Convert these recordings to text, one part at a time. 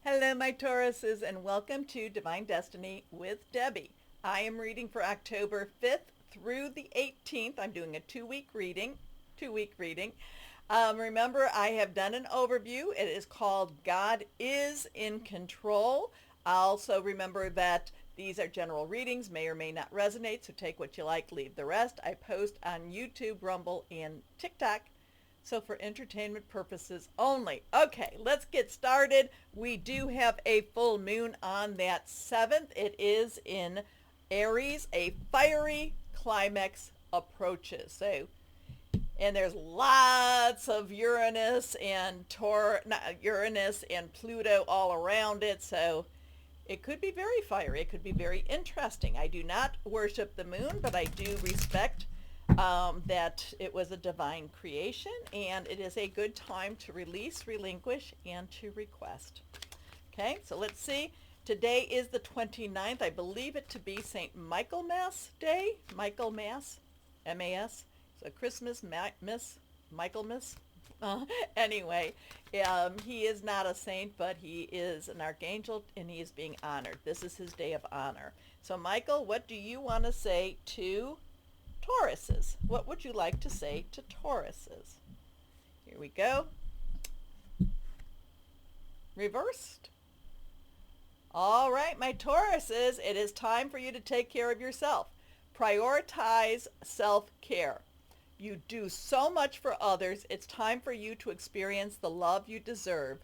Hello, my Tauruses, and welcome to Divine Destiny with Debbie. I am reading for October 5th through the 18th. I'm doing a two-week reading. Remember, I have done an overview. It is called God is in Control. Also, remember that these are general readings, may or may not resonate, so take what you like, leave the rest. I post on YouTube, Rumble, and TikTok. So for entertainment purposes only. Okay, let's get started. We do have a full moon on that 7th. It is in Aries. A fiery climax approaches. And there's lots of Uranus and Uranus and Pluto all around it. So it could be very fiery. It could be very interesting. I do not worship the moon, but I do respect that it was a divine creation, and it is a good time to release, relinquish, and to request. Okay, so let's see. Today is the 29th. I believe it to be St. Michaelmas Day. Michaelmas, M-A-S. So Christmas, Michaelmas. Anyway, he is not a saint, but he is an archangel, and he is being honored. This is his day of honor. So Michael, what do you want to say to Tauruses? What would you like to say to Tauruses? Here we go. Reversed. All right, my Tauruses, it is time for you to take care of yourself. Prioritize self-care. You do so much for others. It's time for you to experience the love you deserve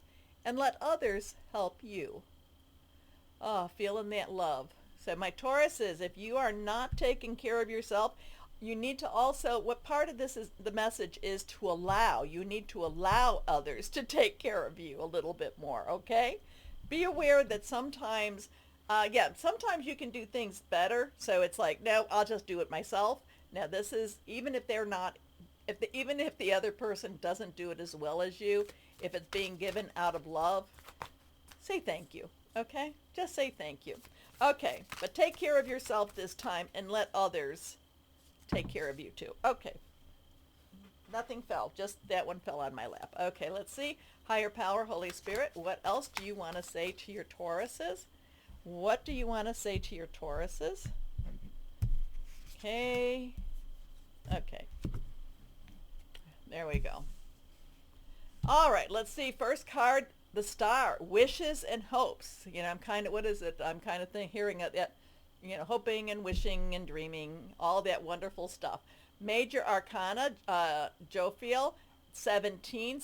and let others help you. Oh, feeling that love. So my Tauruses, if you are not taking care of yourself, you need to also, what part of this is, the message is to allow. You need to allow others to take care of you a little bit more, okay? Be aware that sometimes, sometimes you can do things better. So it's like, no, I'll just do it myself. Now this is, even if they're not, even if the other person doesn't do it as well as you, if it's being given out of love, say thank you, okay? Just say thank you. Okay, but take care of yourself this time and let others take care of you too. Okay. Nothing fell. Just that one fell on my lap. Okay, let's see. Higher power, Holy Spirit. What else do you want to say to your Tauruses? What do you want to say to your Tauruses? Okay. Okay. There we go. All right, let's see. First card, the Star. Wishes and hopes. You know, I'm kind of, what is it? I'm kind of hearing that, you know, hoping and wishing and dreaming, all that wonderful stuff. Major Arcana, Jophiel, 17,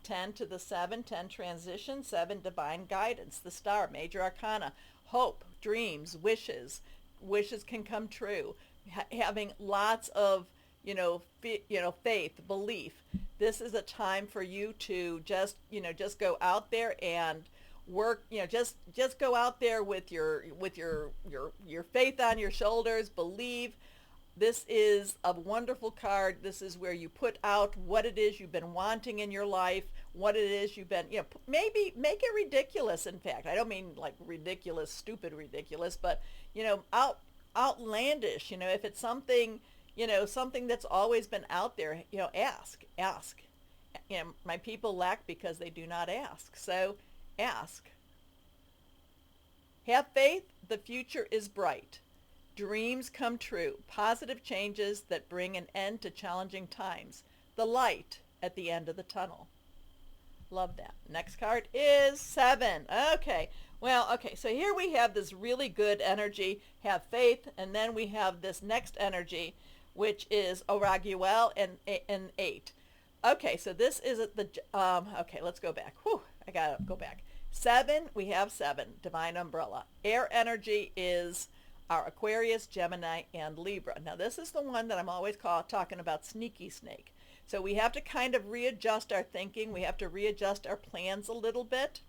10 to the 7, 10 transition, 7 divine guidance, the Star, Major Arcana, hope, dreams, wishes. Wishes can come true. Having lots of, faith, belief. This is a time for you to just go out there and work, just go out there with your faith on your shoulders, believe. This is a wonderful card. This is where you put out what it is you've been wanting in your life, what it is you've been, maybe make it ridiculous. In fact, I don't mean like ridiculous, stupid ridiculous, but, outlandish, if it's something, something that's always been out there, ask. My people lack because they do not ask. So ask. Have faith. The future is bright. Dreams come true. Positive changes that bring an end to challenging times. The light at the end of the tunnel. Love that. Next card is 7. Okay. Well, okay. So here we have this really good energy. Have faith. And then we have this next energy, which is Oraguel and 8. Okay. So this is the, okay, let's go back. Whew. I got to go back. 7, we have 7, divine umbrella. Air energy is our Aquarius, Gemini, and Libra. Now this is the one that I'm always talking about, sneaky snake. So we have to kind of readjust our thinking. We have to readjust our plans a little bit.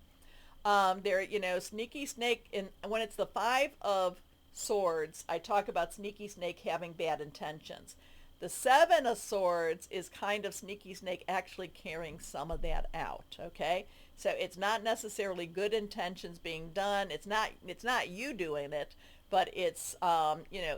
Sneaky snake, when it's the 5 of swords, I talk about sneaky snake having bad intentions. The 7 of swords is kind of sneaky snake actually carrying some of that out, okay? So it's not necessarily good intentions being done. It's not you doing it, but it's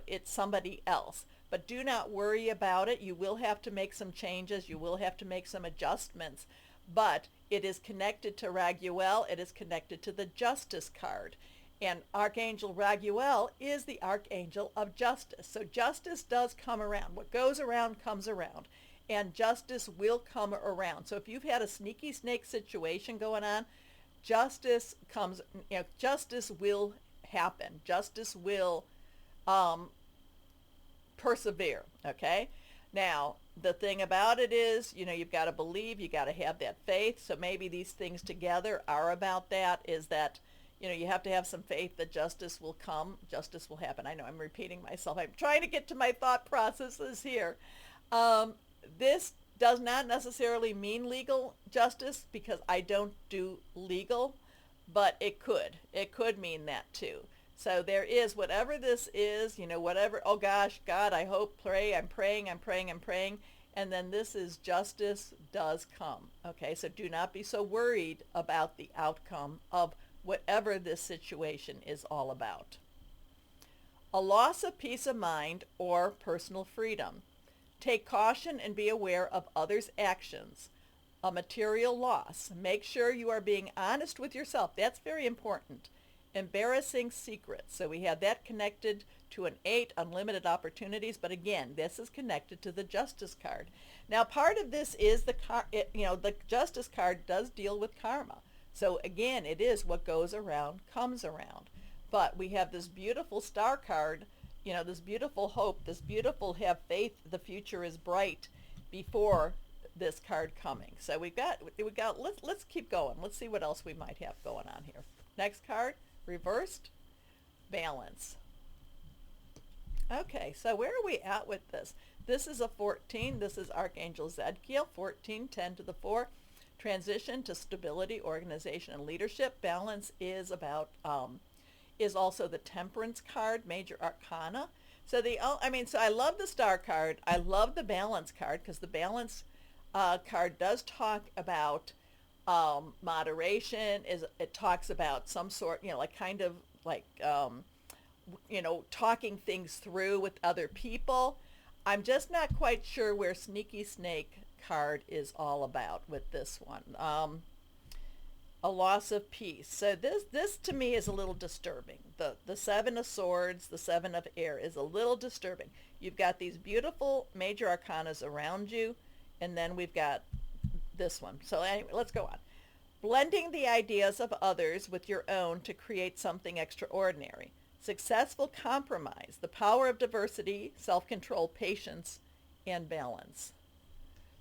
it's somebody else. But do not worry about it. You will have to make some changes. You will have to make some adjustments. but it is connected to Raguel. It is connected to the Justice card. And Archangel Raguel is the Archangel of Justice. So justice does come around. What goes around comes around. And justice will come around. So if you've had a sneaky snake situation going on, justice comes, justice will happen. Justice will persevere, okay? Now, the thing about it is, you've got to believe, you got to have that faith. So maybe these things together are about that, is that, you have to have some faith that justice will come, justice will happen. I know I'm repeating myself. I'm trying to get to my thought processes here. This does not necessarily mean legal justice, because I don't do legal, but it could. It could mean that too. So there is, whatever this is, whatever, oh gosh, God, I hope, pray, I'm praying. And then this is justice does come. Okay, so do not be so worried about the outcome of whatever this situation is all about. A loss of peace of mind or personal freedom. Take caution and be aware of others' actions. A material loss. Make sure you are being honest with yourself. That's very important. Embarrassing secrets. So we have that connected to an 8, unlimited opportunities. But again, this is connected to the Justice card. Now, part of this is the Justice card does deal with karma. So again, it is what goes around comes around. But we have this beautiful Star card, this beautiful hope, this beautiful have faith, the future is bright before this card coming. So we got let's keep going. Let's see what else we might have going on here. Next card, reversed, balance. Okay, so where are we at with this? This is a 14. This is Archangel Zadkiel, 14, 10 to the 4. Transition to stability, organization, and leadership. Balance is about is also the Temperance card, major arcana. So so I love the Star card. I love the Balance card, because the Balance card does talk about moderation. It talks about some sort, talking things through with other people. I'm just not quite sure where Sneaky Snake card is all about with this one. A loss of peace. So this to me is a little disturbing. The 7 of Swords, the 7 of Air is a little disturbing. You've got these beautiful major arcanas around you, and then we've got this one. So anyway, let's go on. Blending the ideas of others with your own to create something extraordinary. Successful compromise. The power of diversity, self-control, patience, and balance.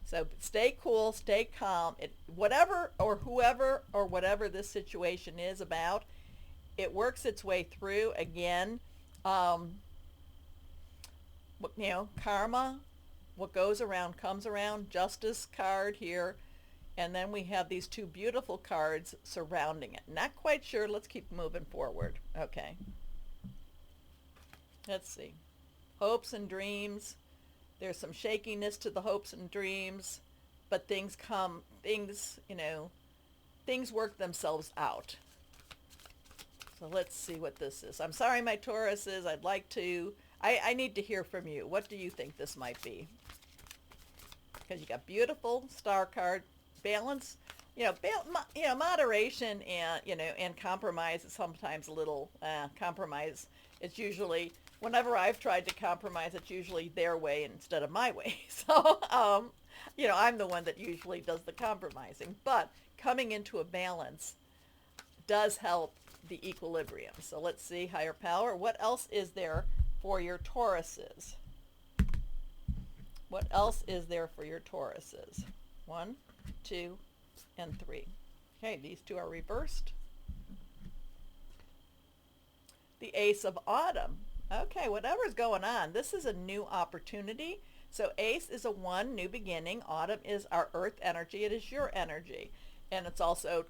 So stay cool, stay calm. Whatever or whoever or whatever this situation is about, it works its way through. Again, karma, what goes around comes around. Justice card here. And then we have these 2 beautiful cards surrounding it. Not quite sure. Let's keep moving forward. Okay. Let's see. Hopes and dreams. There's some shakiness to the hopes and dreams, but things work themselves out. So let's see what this is. I'm sorry, my Tauruses. I'd like to, I need to hear from you. What do you think this might be? Because you got beautiful Star card, balance, moderation and compromise is sometimes a little, compromise. It's usually, whenever I've tried to compromise, it's usually their way instead of my way. So, I'm the one that usually does the compromising. But coming into a balance does help the equilibrium. So let's see, higher power. What else is there for your Tauruses? What else is there for your Tauruses? 1, 2, and 3. Okay, these 2 are reversed. The Ace of Autumn. Okay, whatever's going on, this is a new opportunity. So Ace is a 1, new beginning. Autumn is our earth energy. It is your energy. And it's also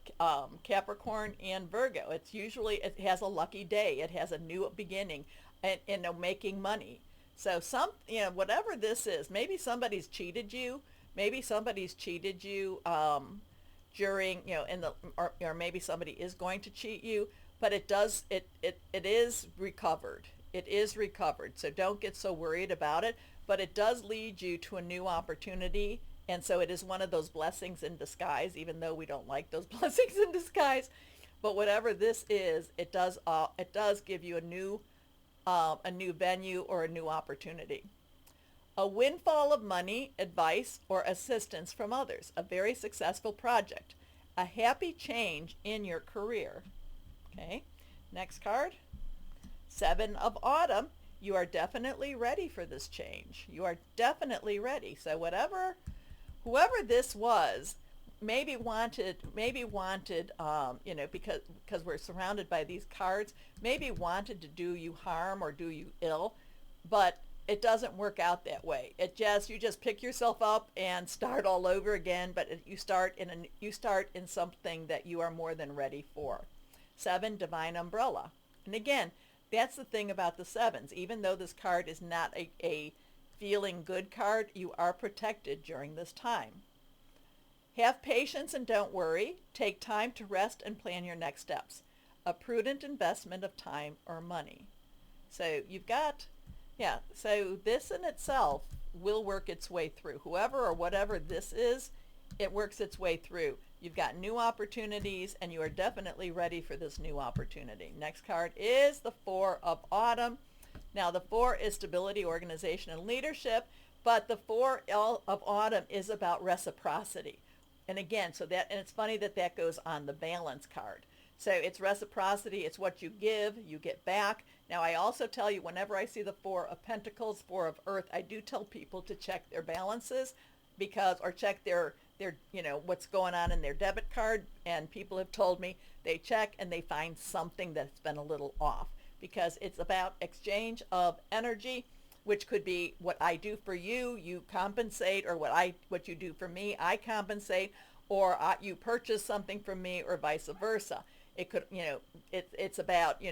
Capricorn and Virgo. It has a lucky day. It has a new beginning and making money. So whatever this is, maybe somebody's cheated you. Maybe somebody's cheated you during, or maybe somebody is going to cheat you. But it is recovered. It is recovered. So don't get so worried about it. But it does lead you to a new opportunity And so it is one of those blessings in disguise, even though we don't like those blessings in disguise. But whatever this is, it does give you a new venue or a new opportunity. A windfall of money, advice, or assistance from others. A very successful project. A happy change in your career. Okay, next card. 7 of Autumn. You are definitely ready for this change. You are definitely ready. So whoever this was, maybe wanted, because we're surrounded by these cards, maybe wanted to do you harm or do you ill, but it doesn't work out that way. You just pick yourself up and start all over again, but you start in something that you are more than ready for. 7, Divine Umbrella. And again, that's the thing about the 7s. Even though this card is not a feeling good card, you are protected during this time. Have patience and don't worry. Take time to rest and plan your next steps. A prudent investment of time or money. So you've got, so this in itself will work its way through. Whoever or whatever this is, it works its way through. You've got new opportunities, and you are definitely ready for this new opportunity. Next card is the 4 of Autumn. Now, the 4 is stability, organization, and leadership, but the 4 of Autumn is about reciprocity. And again, and it's funny that goes on the balance card. So it's reciprocity. It's what you give, you get back. Now, I also tell you, whenever I see the 4 of Pentacles, 4 of Earth, I do tell people to check their balances or check their what's going on in their debit card. And people have told me they check and they find something that's been a little off, because it's about exchange of energy, which could be what I do for you, you compensate, or what you do for me, I compensate, or you purchase something from me, or vice versa. It could, it's about,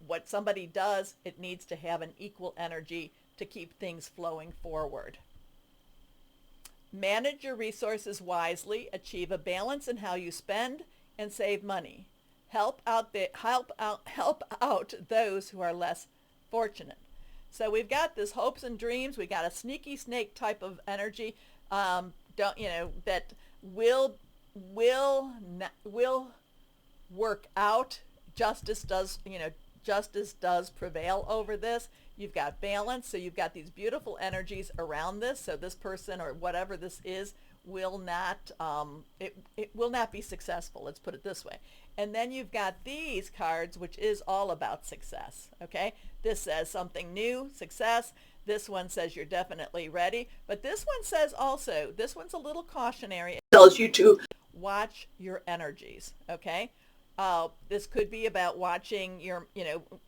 what somebody does, it needs to have an equal energy to keep things flowing forward. Manage your resources wisely, achieve a balance in how you spend, and save money. Help out those who are less fortunate. So we've got this hopes and dreams. We got a sneaky snake type of energy, that will work out. Justice does prevail over this. You've got balance, so you've got these beautiful energies around this. So this person or whatever this is will not it will not be successful. Let's put it this way. And then you've got these cards, which is all about success. Okay, this says something new, success. This one says you're definitely ready, but this one says also, this one's a little cautionary. It tells you to watch your energies. Okay. This could be about watching your,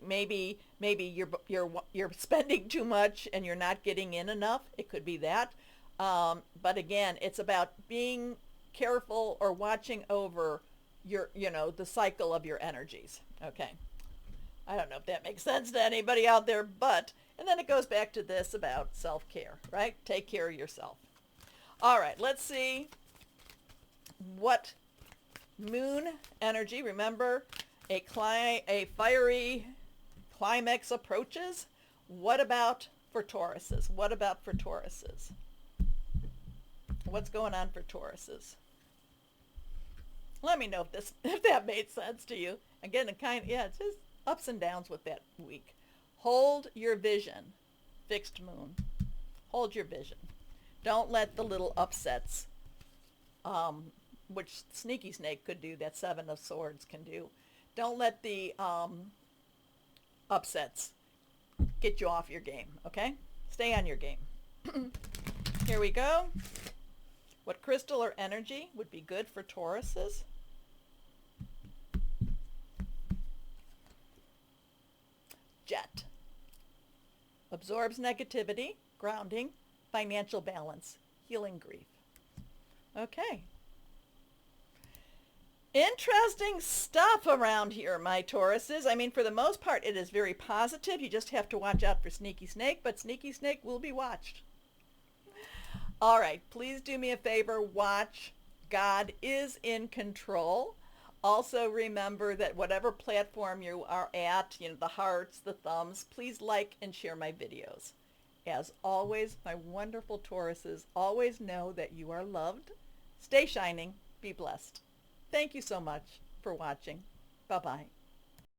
maybe you're spending too much and you're not getting in enough. It could be that. But again, it's about being careful or watching over your, the cycle of your energies. Okay. I don't know if that makes sense to anybody out there, and then it goes back to this about self-care, right? Take care of yourself. All right, let's see what Moon energy. Remember, a fiery climax approaches. What about for Tauruses? What's going on for Tauruses? Let me know if that made sense to you. Again, it's just ups and downs with that week. Hold your vision. Fixed moon. Hold your vision. Don't let the little upsets, which Sneaky Snake could do, that 7 of Swords can do. Don't let the upsets get you off your game, okay? Stay on your game. Here we go. What crystal or energy would be good for Tauruses? Jet. Absorbs negativity, grounding, financial balance, healing grief. Okay. Interesting stuff around here, my Tauruses. I mean, for the most part, it is very positive. You just have to watch out for Sneaky Snake, but Sneaky Snake will be watched. All right, please do me a favor. Watch. God is in control. Also remember that whatever platform you are at, the hearts, the thumbs, please like and share my videos. As always, my wonderful Tauruses, always know that you are loved. Stay shining. Be blessed. Thank you so much for watching. Bye-bye.